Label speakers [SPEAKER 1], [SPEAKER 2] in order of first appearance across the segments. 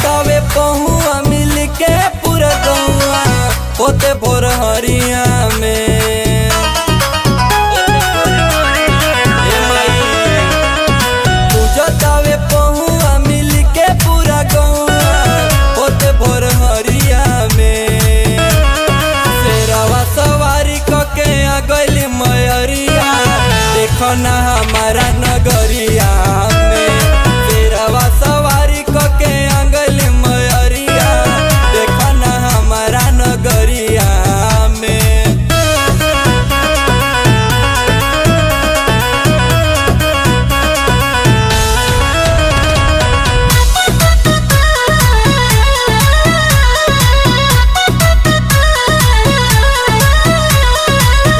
[SPEAKER 1] पूजतावे पहुआ मिल के पूरा गौआ होते भोर हरिया में। पूजतावे पहुआ मिल के पूरा गौआ होते भोर हरिया में। शेरवा सवारी कके आ गइली मयरिया देखो ना हमारा नगरिया में। शेरवा सवारी कके आ गइली मयरिया देखो ना हमारा नगरिया में।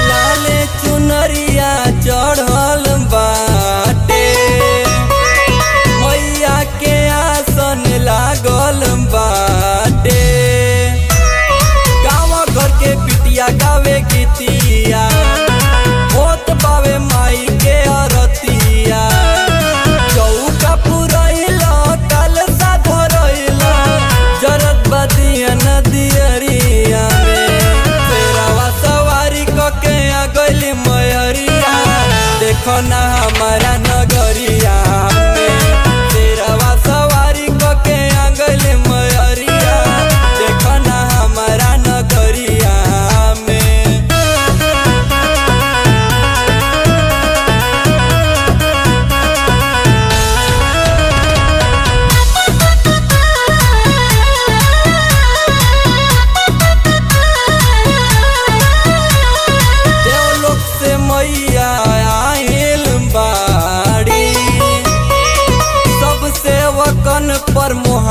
[SPEAKER 1] लाले चुनरिया चढ़ल बाटे मैया के आसन लागल बाटे। गाँव घर के बिटिया गावे गीतिया होत बावे माई के अरतिया। चौका पुरैला कलशा धरैला जरत बदिया नदियरिया में। शेरवा सवारी कके आ गइली मयरिया देखो ना हमारा नगरिया में। शेरवा सवारी कके आ गइली मयरिया देखो ना हमारा नगरिया में। देवलोक से मैया आइल बाड़ी सब सेवकन पर मोहर